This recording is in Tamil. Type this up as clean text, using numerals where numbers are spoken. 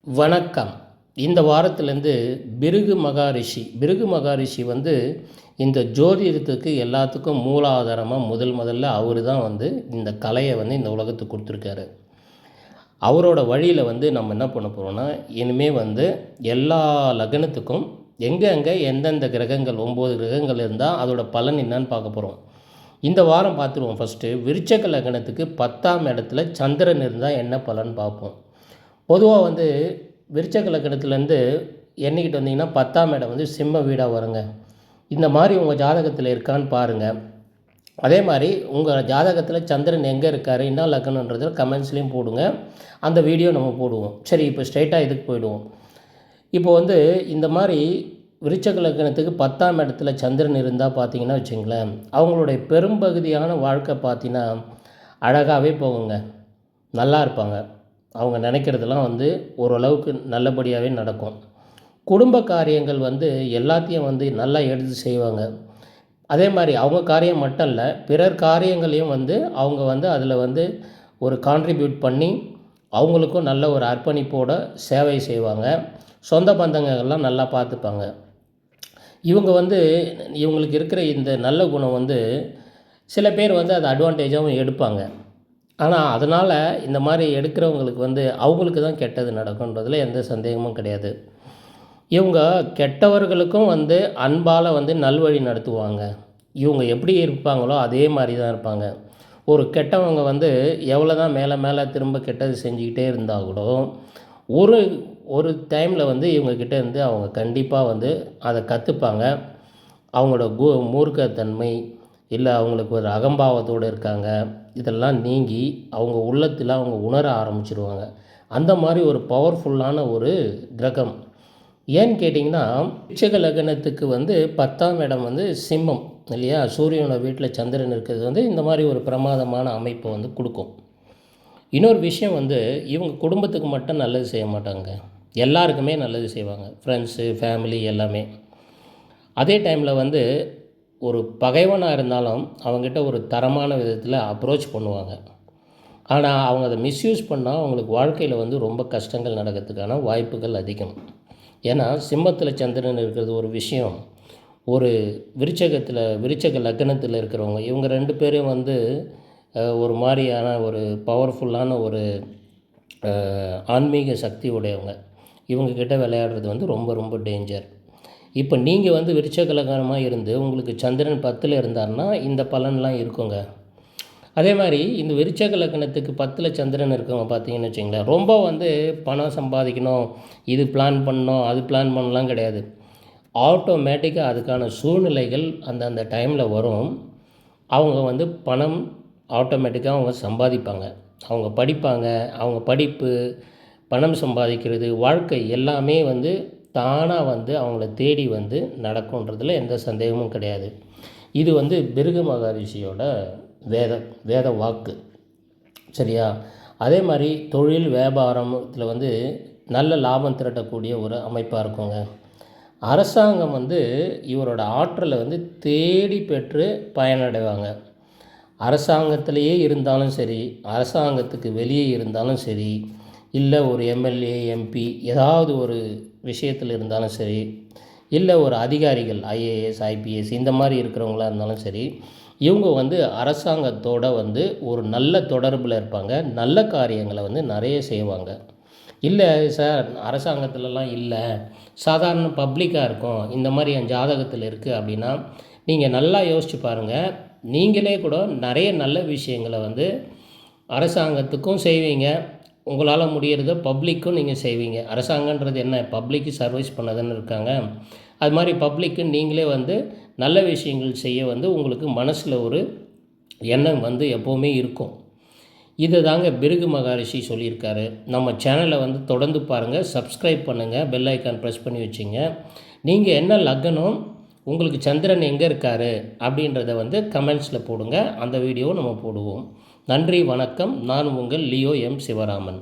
வணக்கம். இந்த வாரத்திலேருந்து பிருகு மகாரிஷி வந்து இந்த ஜோதிடத்துக்கு எல்லாத்துக்கும் மூலாதாரமாக முதல்ல அவர் தான் வந்து இந்த கலையை வந்து இந்த உலகத்துக்கு கொடுத்துருக்காரு. அவரோட வழியில் வந்து நம்ம என்ன பண்ண போகிறோம்னா, இனிமேல் வந்து எல்லா லக்னத்துக்கும் எங்கெங்கே எந்தெந்த கிரகங்கள் 9 கிரகங்கள் இருந்தால் அதோட பலன் என்னன்னு பார்க்க போகிறோம். இந்த வாரம் பார்த்துருவோம். ஃபஸ்ட்டு விருச்சக லக்னத்துக்கு 10ஆம் இடத்துல சந்திரன் இருந்தால் என்ன பலன் பார்ப்போம். பொதுவாக வந்து விருச்சக லக்னத்துலேருந்து எண்ணிக்கிட்டு வந்தீங்கன்னா 10ஆம் இடம் வந்து சிம்ம வீடாக வருங்க. இந்த மாதிரி உங்கள் ஜாதகத்தில் இருக்கான்னு பாருங்கள். அதே மாதிரி உங்கள் ஜாதகத்தில் சந்திரன் எங்கே இருக்கார், என்ன லக்னன்றது கமெண்ட்ஸ்லேயும் போடுங்க. அந்த வீடியோ நம்ம போடுவோம். சரி, இப்போ ஸ்ட்ரைட்டாக இதுக்கு போயிடுவோம். இப்போ வந்து இந்த மாதிரி விருச்சக லக்னத்துக்கு 10ஆம் இடத்துல சந்திரன் இருந்தால் பார்த்தீங்கன்னா வச்சுங்களேன், அவங்களுடைய பெரும்பகுதியான வாழ்க்கை பார்த்தீங்கன்னா அழகாகவே போகுங்க. நல்லா இருப்பாங்க. அவங்க நினைக்கிறதெல்லாம் வந்து ஓரளவுக்கு நல்லபடியாகவே நடக்கும். குடும்ப காரியங்கள் வந்து எல்லாத்தையும் வந்து நல்லா எடுத்து செய்வாங்க. அதே மாதிரி அவங்க காரியம் மட்டும் இல்லை, பிறர் காரியங்களையும் வந்து அவங்க வந்து அதில் வந்து ஒரு கான்ட்ரிபியூட் பண்ணி அவங்களுக்கும் நல்ல ஒரு அர்ப்பணிப்போட சேவை செய்வாங்க. சொந்த பந்தங்கள்லாம் நல்லா பார்த்துப்பாங்க. இவங்க வந்து இவங்களுக்கு இருக்கிற இந்த நல்ல குணம் வந்து சில பேர் வந்து அதை அட்வான்டேஜாகவும் எடுப்பாங்க. ஆனால் அதனால் இந்த மாதிரி எடுக்கிறவங்களுக்கு வந்து அவங்களுக்கு தான் கெட்டது நடக்குன்றதில் எந்த சந்தேகமும் கிடையாது. இவங்க கெட்டவர்களுக்கும் வந்து அன்பால் வந்து நல்வழி நடத்துவாங்க. இவங்க எப்படி இருப்பாங்களோ அதே மாதிரி தான் இருப்பாங்க. ஒரு கெட்டவங்க வந்து எவ்வளோ தான் மேலே மேலே திரும்ப கெட்டது செஞ்சுக்கிட்டே இருந்தால் கூட ஒரு ஒரு டைமில் வந்து இவங்கக்கிட்ட இருந்து அவங்க கண்டிப்பாக வந்து அதை கற்றுப்பாங்க. அவங்களோட மூர்க்கத்தன்மை இல்லை அவங்களுக்கு ஒரு அகம்பாவத்தோடு இருக்காங்க, இதெல்லாம் நீங்கி அவங்க உள்ளத்தில் அவங்க உணர ஆரம்பிச்சிடுவாங்க. அந்த மாதிரி ஒரு பவர்ஃபுல்லான ஒரு கிரகம். ஏன்னு கேட்டிங்கன்னா, விருச்சிக லக்னத்துக்கு வந்து 10ஆம் இடம் வந்து சிம்மம் இல்லையா, சூரியனோட வீட்டில் சந்திரன் இருக்கிறது வந்து இந்த மாதிரி ஒரு பிரமாதமான அமைப்பை வந்து கொடுக்கும். இன்னொரு விஷயம் வந்து இவங்க குடும்பத்துக்கு மட்டும் நல்லது செய்ய மாட்டாங்க, எல்லாருக்குமே நல்லது செய்வாங்க. ஃப்ரெண்ட்ஸு, ஃபேமிலி எல்லாமே. அதே டைமில் வந்து ஒரு பகைவனாக இருந்தாலும் அவங்ககிட்ட ஒரு தரமான விதத்தில் அப்ரோச் பண்ணுவாங்க. ஆனால் அவங்க அதை மிஸ்யூஸ் பண்ணால் அவங்களுக்கு வாழ்க்கையில் வந்து ரொம்ப கஷ்டங்கள் நடக்கிறதுக்கான வாய்ப்புகள் அதிகம். ஏன்னா சிம்மத்தில் சந்திரன் இருக்கிறது ஒரு விஷயம். ஒரு விருச்சக லக்னத்தில் இருக்கிறவங்க இவங்க 2 பேரும் வந்து ஒரு மாதிரியான ஒரு பவர்ஃபுல்லான ஒரு ஆன்மீக சக்தி உடையவங்க. இவங்கக்கிட்ட விளையாடுறது வந்து ரொம்ப ரொம்ப டேஞ்சர். இப்போ நீங்கள் வந்து விருச்சக லக்னமாக இருந்து உங்களுக்கு சந்திரன் 10ல் இருந்தார்னா இந்த பலன்லாம் இருக்குங்க. அதே மாதிரி இந்த விருச்சக லக்னத்துக்கு 10ல் சந்திரன் இருக்கவங்க பார்த்தீங்கன்னு வச்சுங்களேன், ரொம்ப வந்து பணம் சம்பாதிக்கணும், இது பிளான் பண்ணணும், அது பிளான் பண்ணலாம் கிடையாது. ஆட்டோமேட்டிக்காக அதுக்கான சூழ்நிலைகள் அந்த டைமில் வரும். அவங்க வந்து பணம் ஆட்டோமேட்டிக்காக அவங்க சம்பாதிப்பாங்க. அவங்க படிப்பாங்க. அவங்க படிப்பு, பணம் சம்பாதிக்கிறது, வாழ்க்கை எல்லாமே வந்து தானாக வந்து அவங்கள தேடி வந்து நடக்கும்ன்றதில் எந்த சந்தேகமும் கிடையாது. இது வந்து பிருகு மகாரிஷியோட வேத வாக்கு. சரியா? அதே மாதிரி தொழில் வியாபாரத்தில் வந்து நல்ல லாபம் திரட்டக்கூடிய ஒரு அமைப்பாக இருக்குங்க. அரசாங்கம் வந்து இவரோட ஆற்றலை வந்து தேடி பெற்று பயனடைவாங்க. அரசாங்கத்திலேயே இருந்தாலும் சரி, அரசாங்கத்துக்கு வெளியே இருந்தாலும் சரி, இல்லை ஒரு எம்எல்ஏ, எம்பி ஏதாவது ஒரு விஷயத்தில் இருந்தாலும் சரி, இல்லை ஒரு அதிகாரிகள் ஐஏஎஸ், ஐபிஎஸ் இந்த மாதிரி இருக்கிறவங்களாக இருந்தாலும் சரி, இவங்க வந்து அரசாங்கத்தோடு வந்து ஒரு நல்ல தொடர்பில் இருப்பாங்க. நல்ல காரியங்களை வந்து நிறைய செய்வாங்க. இல்லை சார் அரசாங்கத்துலலாம் இல்லை, சாதாரண பப்ளிக்காக இருக்கும், இந்த மாதிரி என் ஜாதகத்தில் இருக்குது அப்படின்னா நீங்கள் நல்லா யோசித்து பாருங்கள். நீங்களே கூட நிறைய நல்ல விஷயங்களை வந்து அரசாங்கத்துக்கும் செய்வீங்க, உங்களால் முடிகிறத பப்ளிக்கும் நீங்கள் செய்வீங்க. அரசாங்கன்றது என்ன, பப்ளிக்கு சர்வீஸ் பண்ணதானே இருக்காங்க. அது மாதிரி பப்ளிக்கு நீங்களே வந்து நல்ல விஷயங்கள் செய்ய வந்து உங்களுக்கு மனசில் ஒரு எண்ணம் வந்து எப்போவுமே இருக்கும். இது தாங்க பிருகு மகாரிஷி சொல்லியிருக்காரு. நம்ம சேனலை வந்து தொடர்ந்து பாருங்கள், சப்ஸ்கிரைப் பண்ணுங்கள், பெல் ஐக்கான் ப்ரெஸ் பண்ணி வச்சுங்க. நீங்கள் என்ன லக்னம், உங்களுக்கு சந்திரன் எங்கே இருக்கார் அப்படின்றத வந்து கமெண்ட்ஸில் போடுங்க. அந்த வீடியோவை நம்ம போடுவோம். நன்றி, வணக்கம். நான் உங்கள் லியோ எம் சிவராமன்.